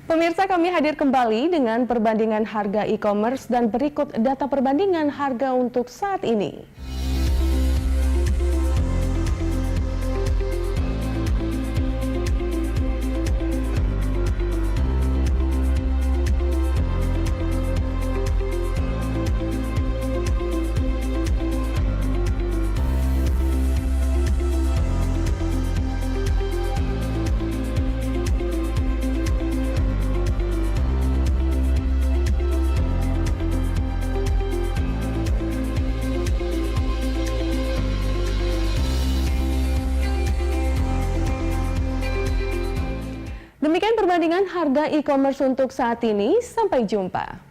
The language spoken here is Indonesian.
Pemirsa, kami hadir kembali dengan perbandingan harga e-commerce dan berikut data perbandingan harga untuk saat ini. Demikian perbandingan harga e-commerce untuk saat ini. Sampai jumpa.